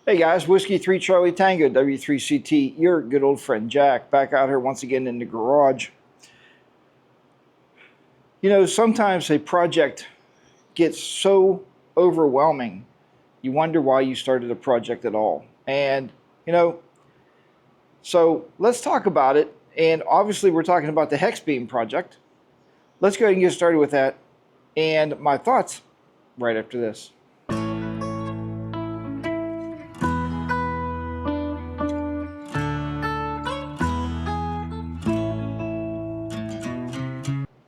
Hey guys, Whiskey 3 Charlie Tango, W3CT, your good old friend Jack, back out here once again in the garage. You know, sometimes a project gets so overwhelming, you wonder why you started a project at all. And, you know, so let's talk about it. And obviously we're talking about the Hex Beam project. Let's go ahead and get started with that and my thoughts right after this.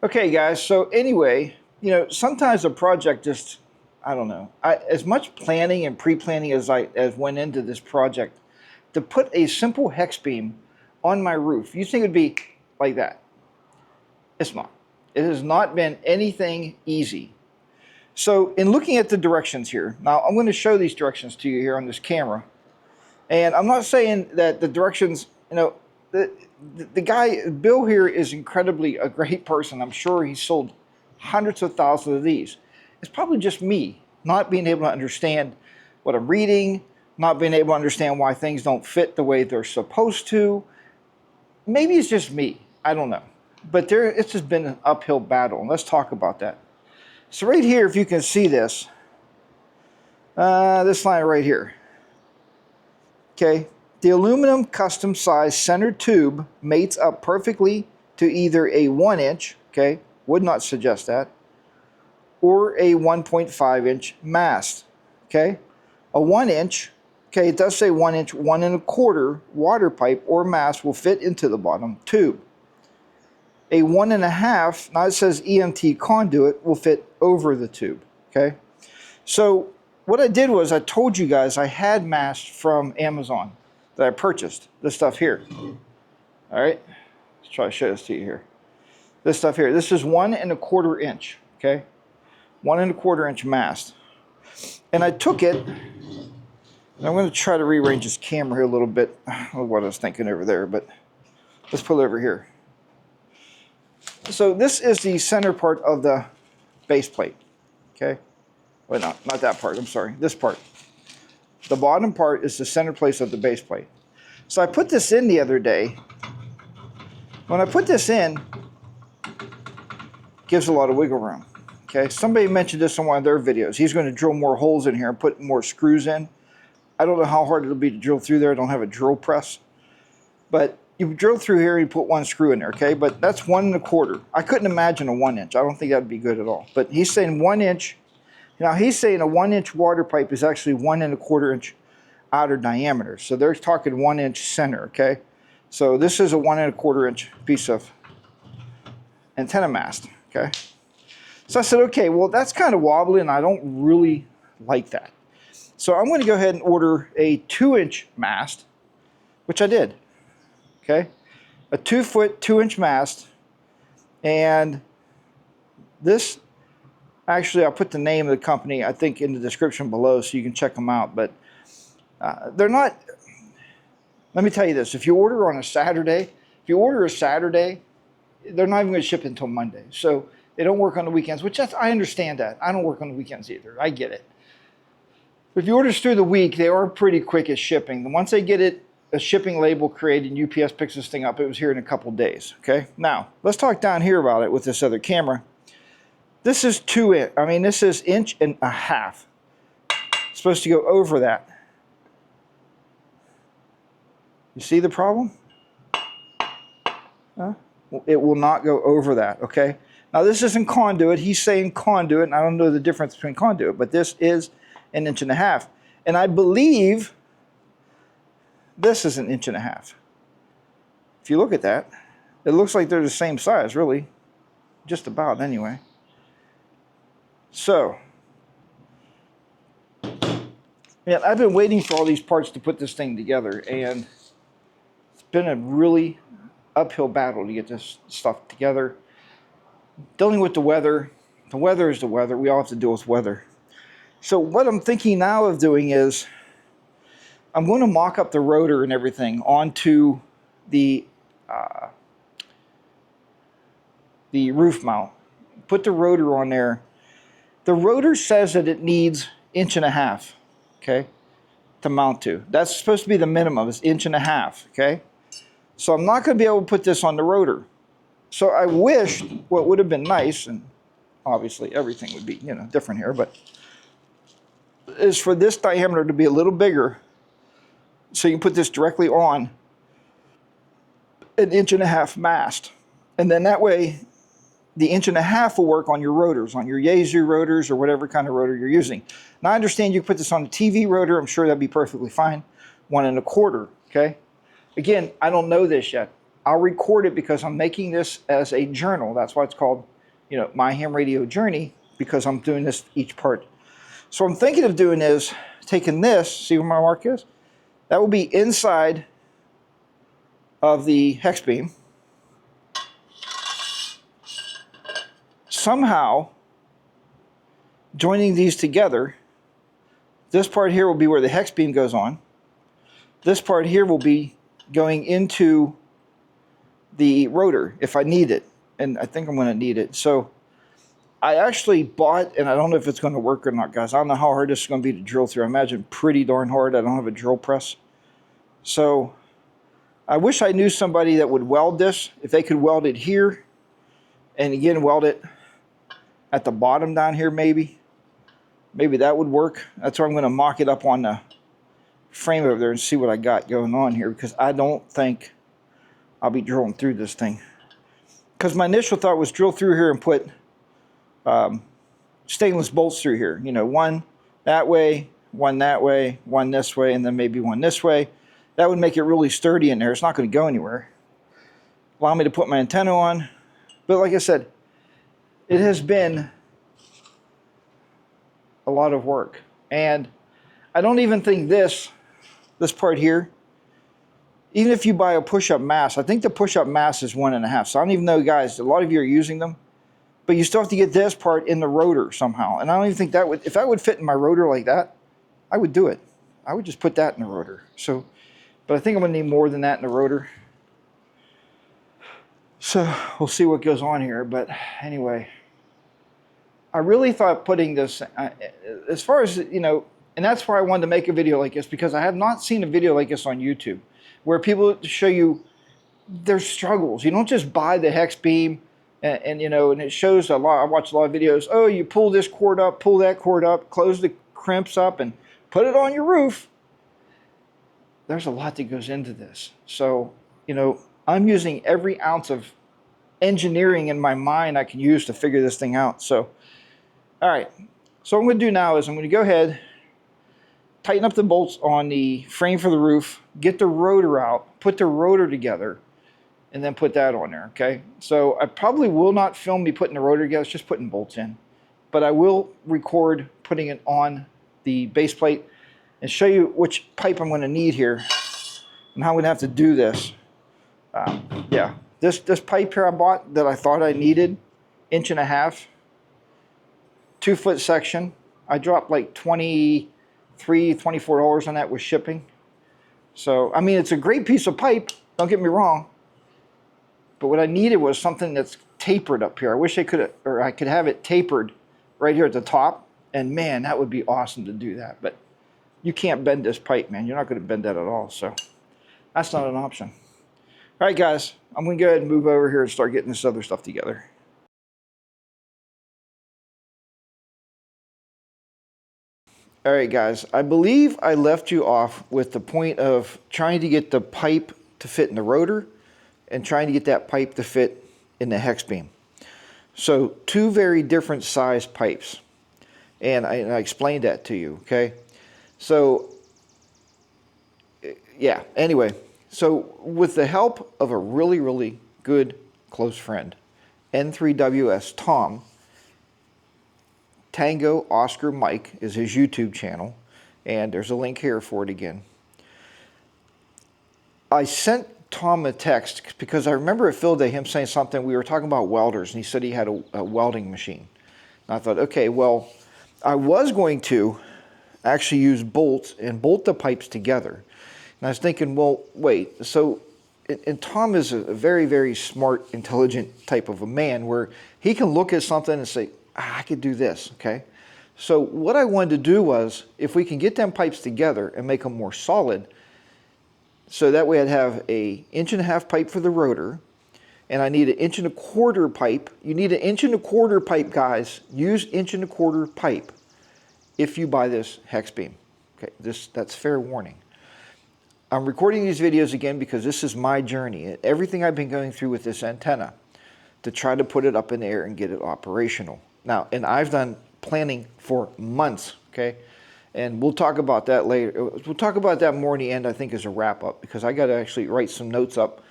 Okay guys, so anyway, you know, sometimes a project just, I don't know, as much planning and pre-planning as went into this project, to put a simple hex beam on my roof, you think it would be like that. It's not. It has not been anything easy. So in looking at the directions here, now I'm going to show these directions to you here on this camera. And I'm not saying that the directions, you know, the guy, Bill here, is incredibly a great person. I'm sure he's sold hundreds of thousands of these. It's probably just me not being able to understand what I'm reading, not being able to understand why things don't fit the way they're supposed to. Maybe it's just me. I don't know. But it's just been an uphill battle, and let's talk about that. So right here, if you can see this line right here, okay, the aluminum custom size center tube mates up perfectly to either a 1-inch, okay, would not suggest that, or a 1.5-inch mast, okay. A 1-inch, okay, it does say 1-inch, 1 1/4 water pipe or mast will fit into the bottom tube. A 1 1/2, now it says EMT conduit, will fit over the tube, okay. So what I did was I told you guys I had mast from Amazon that I purchased, this stuff here. All right, let's try to show this to you here. This stuff here, this is 1 1/4 inch, okay? 1 1/4 inch mast. And I took it, and I'm going to try to rearrange this camera here a little bit. I don't know what I was thinking over there, but let's put it over here. So this is the center part of the base plate, okay? Well, no, not that part, I'm sorry, this part. The bottom part is the center place of the base plate. So I put this in the other day. When I put this in, it gives a lot of wiggle room. Okay, somebody mentioned this in one of their videos. He's going to drill more holes in here and put more screws in. I don't know how hard it'll be to drill through there. I don't have a drill press. But you drill through here and you put one screw in there, okay? But that's 1 1/4. I couldn't imagine a 1-inch. I don't think that'd be good at all. But he's saying 1-inch. Now he's saying a 1-inch water pipe is actually 1 1/4 inch outer diameter. So they're talking 1-inch center, okay? So this is a 1 1/4 inch piece of antenna mast, okay? So I said, okay, well that's kind of wobbly and I don't really like that. So I'm going to go ahead and order a 2-inch mast, which I did, okay? A 2-foot, 2-inch mast, and this, actually, I'll put the name of the company, I think, in the description below so you can check them out. But they're not, let me tell you this, if you order on a Saturday, they're not even going to ship until Monday. So they don't work on the weekends, which I understand that. I don't work on the weekends either. I get it. But if you order through the week, they are pretty quick at shipping. And once they get it, a shipping label created, and UPS picks this thing up, it was here in a couple days. Okay, now let's talk down here about it with this other camera. This is 2 inch. I mean, this is 1.5 inches. It's supposed to go over that. You see the problem? Huh? It will not go over that, okay? Now, this isn't conduit. He's saying conduit, and I don't know the difference between conduit, but this is 1.5 inches. And I believe this is 1.5 inches. If you look at that, it looks like they're the same size, really. Just about, anyway. So, yeah, I've been waiting for all these parts to put this thing together, and it's been a really uphill battle to get this stuff together. Dealing with the weather is the weather. We all have to deal with weather. So what I'm thinking now of doing is I'm going to mock up the rotor and everything onto the roof mount. Put the rotor on there. The rotor says that it needs 1.5 inches, okay? to mount to. That's supposed to be the minimum, it's 1.5 inches, okay? So I'm not going to be able to put this on the rotor. So I wish what would have been nice, and obviously everything would be, you know, different here, but is for this diameter to be a little bigger so you can put this directly on an 1.5 inch mast. And then that way the 1.5 inch will work on your rotors, on your Yaesu rotors or whatever kind of rotor you're using. Now I understand you can put this on a TV rotor, I'm sure that'd be perfectly fine. 1.25, okay? Again, I don't know this yet. I'll record it because I'm making this as a journal. That's why it's called, you know, My Ham Radio Journey, because I'm doing this each part. So what I'm thinking of doing is taking this, see where my mark is? That will be inside of the hex beam. Somehow joining these together, this part here will be where the hex beam goes on. This part here will be going into the rotor if I need it, and I think I'm going to need it. So I actually bought, and I don't know if it's going to work or not, guys. I don't know how hard this is going to be to drill through. I imagine pretty darn hard. I don't have a drill press. So I wish I knew somebody that would weld this. If they could weld it here, and again weld it at the bottom down here, maybe that would work. That's why I'm going to mock it up on the frame over there and see what I got going on here, because I don't think I'll be drilling through this thing. Because my initial thought was drill through here and put stainless bolts through here. You know, one that way, one that way, one this way, and then maybe one this way. That would make it really sturdy in there. It's not going to go anywhere. Allow me to put my antenna on. But like I said, it has been a lot of work. And I don't even think this part here, even if you buy a push-up mast, I think the push-up mast is 1.5. So I don't even know, guys, a lot of you are using them. But you still have to get this part in the rotor somehow. And I don't even think that would, if that would fit in my rotor like that, I would do it. I would just put that in the rotor. So, but I think I'm going to need more than that in the rotor. So we'll see what goes on here. But anyway, I really thought putting this, as far as, you know, and that's why I wanted to make a video like this, because I have not seen a video like this on YouTube where people show you their struggles. You don't just buy the hex beam and you know, and it shows a lot. I watch a lot of videos. Oh, you pull this cord up, pull that cord up, close the crimps up, and put it on your roof. There's a lot that goes into this. So, you know, I'm using every ounce of engineering in my mind I can use to figure this thing out. So, all right. So what I'm going to do now is I'm going to go ahead, tighten up the bolts on the frame for the roof, get the rotor out, put the rotor together, and then put that on there, okay? So I probably will not film me putting the rotor together, it's just putting bolts in. But I will record putting it on the base plate and show you which pipe I'm going to need here and how I'm going to have to do this. Yeah, this pipe here I bought that I thought I needed, 1.5 inch, 2-foot section. I dropped like $23, $24 on that with shipping. So, I mean, it's a great piece of pipe, don't get me wrong. But what I needed was something that's tapered up here. I wish I could have it tapered right here at the top. And man, that would be awesome to do that. But you can't bend this pipe, man. You're not going to bend that at all. So that's not an option. All right, guys, I'm going to go ahead and move over here and start getting this other stuff together. All right, guys, I believe I left you off with the point of trying to get the pipe to fit in the rotor and trying to get that pipe to fit in the hex beam. So two very different size pipes. And I explained that to you, okay? So, yeah, anyway. So with the help of a really, really good close friend, N3WS Tom, Tango Oscar Mike is his YouTube channel, and there's a link here for it again. I sent Tom a text because I remember at Field Day him saying something. We were talking about welders, and he said he had a welding machine. And I thought, okay, well, I was going to actually use bolts and bolt the pipes together. And I was thinking, well, wait, so, and Tom is a very, very smart, intelligent type of a man where he can look at something and say, I could do this, okay? So what I wanted to do was, if we can get them pipes together and make them more solid, so that way I'd have a 1.5 inch pipe for the rotor, and I need an 1.25 inch pipe. You need an 1.25 inch pipe, guys. Use 1.25 inch pipe if you buy this Hex Beam. Okay, that's fair warning. I'm recording these videos again because this is my journey. Everything I've been going through with this antenna to try to put it up in the air and get it operational. Now, and I've done planning for months, okay? And we'll talk about that later. We'll talk about that more in the end, I think, as a wrap up, because I got to actually write some notes up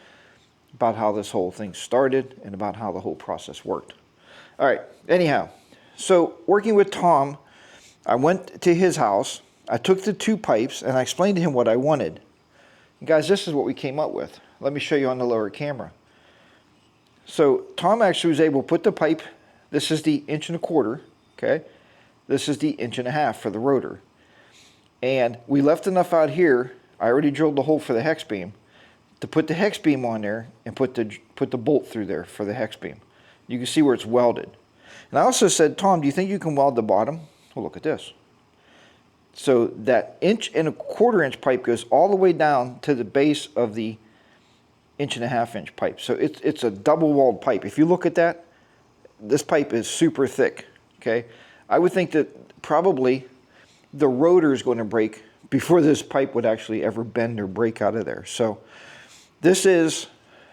about how this whole thing started and about how the whole process worked. All right, anyhow, so working with Tom, I went to his house, I took the 2 pipes, and I explained to him what I wanted. And guys, this is what we came up with. Let me show you on the lower camera. So Tom actually was able to put the pipe, this is the 1.25 inch, okay? This is the 1.5 inch for the rotor. And we left enough out here, I already drilled the hole for the hex beam, to put the hex beam on there and put the bolt through there for the hex beam. You can see where it's welded. And I also said, Tom, do you think you can weld the bottom? Well, look at this. So that 1.25 inch pipe goes all the way down to the base of the 1.5 inch pipe. So it's a double walled pipe. If you look at that, this pipe is super thick, okay? I would think that probably the rotor is going to break before this pipe would actually ever bend or break out of there. So this is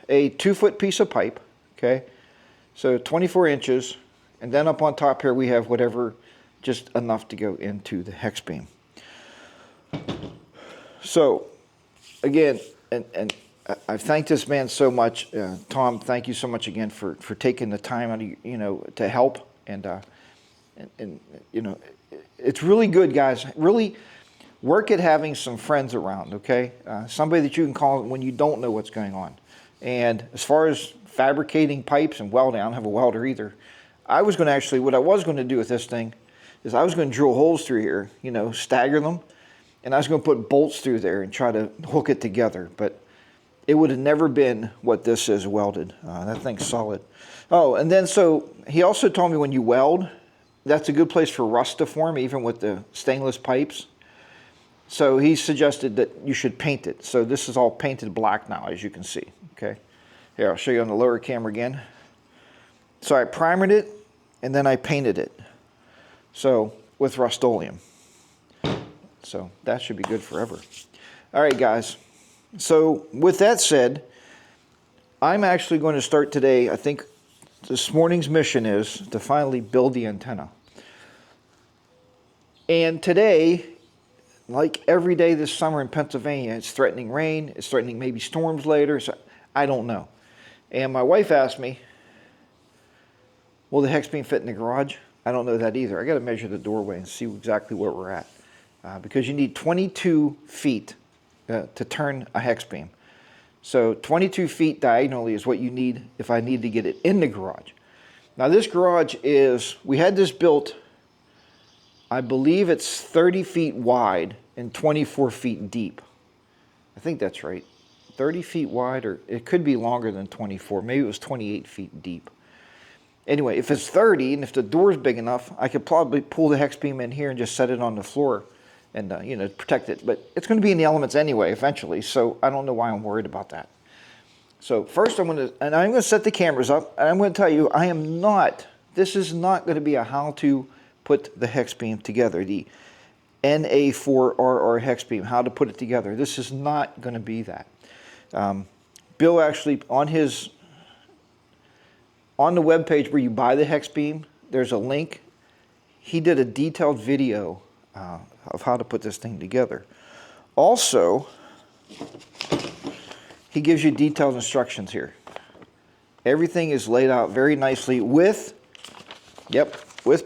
a 2-foot piece of pipe, okay? So 24 inches, and then up on top here we have whatever, just enough to go into the hex beam. So again, and I thank this man so much. Tom, thank you so much again for taking the time out of, you know, to help. And you know, it's really good, guys. Really work at having some friends around, okay? Somebody that you can call when you don't know what's going on. And as far as fabricating pipes and welding, I don't have a welder either. I was going to actually, what I was going to do with this thing is I was going to drill holes through here, you know, stagger them. And I was going to put bolts through there and try to hook it together. But it would have never been what this is welded. That thing's solid. Oh, and then so he also told me when you weld, that's a good place for rust to form, even with the stainless pipes. So he suggested that you should paint it. So this is all painted black now, as you can see. Okay. Here, I'll show you on the lower camera again. So I primered it, and then I painted it. So with Rust-Oleum. So that should be good forever. All right, guys. So with that said, I'm actually going to start today. I think this morning's mission is to finally build the antenna. And today, like every day this summer in Pennsylvania, it's threatening rain. It's threatening maybe storms later. So I don't know. And my wife asked me, will the hex beam fit in the garage? I don't know that either. I got to measure the doorway and see exactly where we're at. Because you need 22 feet to turn a hex beam. So 22 feet diagonally is what you need if I need to get it in the garage. Now this garage is, we had this built, I believe it's 30 feet wide and 24 feet deep. I think that's right. 30 feet wide, or it could be longer than 24. Maybe it was 28 feet deep. Anyway, if it's 30 and if the door's big enough, I could probably pull the hex beam in here and just set it on the floor and you know, protect it. But it's going to be in the elements anyway eventually, so I don't know why I'm worried about that. So first I'm going to set the cameras up, and I'm going to tell you, this is not going to be a how to put the hex beam together, the NA4RR hex beam, how to put it together. This is not going to be that. Bill actually, on the web page where you buy the hex beam, there's a link. He did a detailed video of how to put this thing together. Also, he gives you detailed instructions here. Everything is laid out very nicely with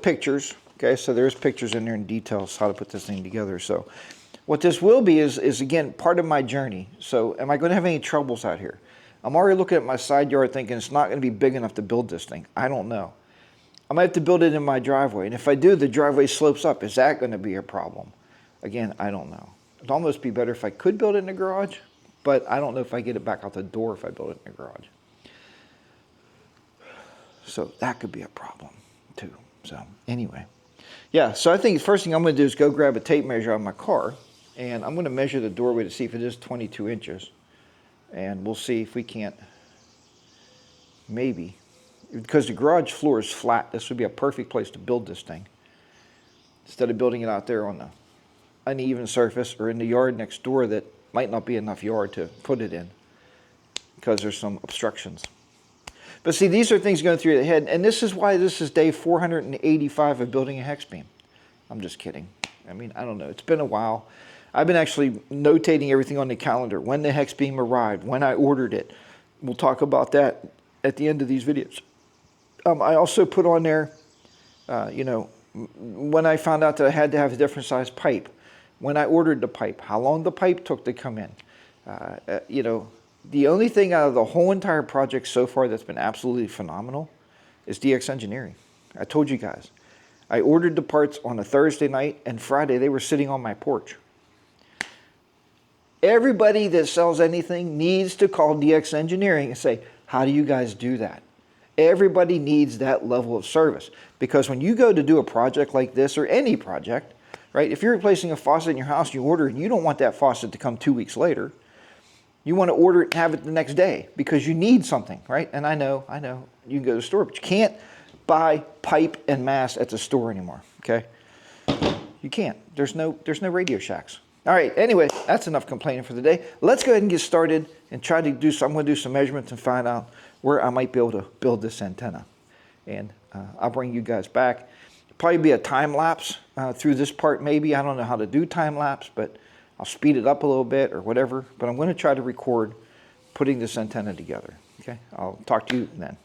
pictures. Okay, so there's pictures in there and details how to put this thing together. So what this will be is again, part of my journey. So am I going to have any troubles out here? I'm already looking at my side yard thinking it's not going to be big enough to build this thing. I don't know. I might have to build it in my driveway. And if I do, the driveway slopes up. Is that going to be a problem? Again, I don't know. It'd almost be better if I could build it in the garage, but I don't know if I get it back out the door if I build it in the garage. So that could be a problem too. So anyway. Yeah, so I think the first thing I'm going to do is go grab a tape measure on my car, and I'm going to measure the doorway to see if it is 22 inches. And we'll see if we can't, maybe, because the garage floor is flat, this would be a perfect place to build this thing. Instead of building it out there on the uneven surface or in the yard next door that might not be enough yard to put it in because there's some obstructions. But see, these are things going through the head, and this is why this is day 485 of building a hex beam. I'm just kidding. I mean, I don't know. It's been a while. I've been actually notating everything on the calendar, when the hex beam arrived, when I ordered it. We'll talk about that at the end of these videos. I also put on there, you know, when I found out that I had to have a different size pipe, when I ordered the pipe, how long the pipe took to come in. You know, the only thing out of the whole entire project so far that's been absolutely phenomenal is DX Engineering. I told you guys. I ordered the parts on a Thursday night, and Friday they were sitting on my porch. Everybody that sells anything needs to call DX Engineering and say, how do you guys do that? Everybody needs that level of service, because when you go to do a project like this, or any project, right? If you're replacing a faucet in your house, you order it, and you don't want that faucet to come 2 weeks later. You want to order it and have it the next day because you need something, right? And I know, you can go to the store, but you can't buy pipe and mass at the store anymore, okay? You can't. There's no Radio Shacks. All right, anyway, that's enough complaining for the day. Let's go ahead and get started and try to do some, I'm going to do some measurements and find out where I might be able to build this antenna. And I'll bring you guys back. Probably be a time lapse through this part maybe. I don't know how to do time lapse, but I'll speed it up a little bit or whatever. But I'm going to try to record putting this antenna together. Okay, I'll talk to you then.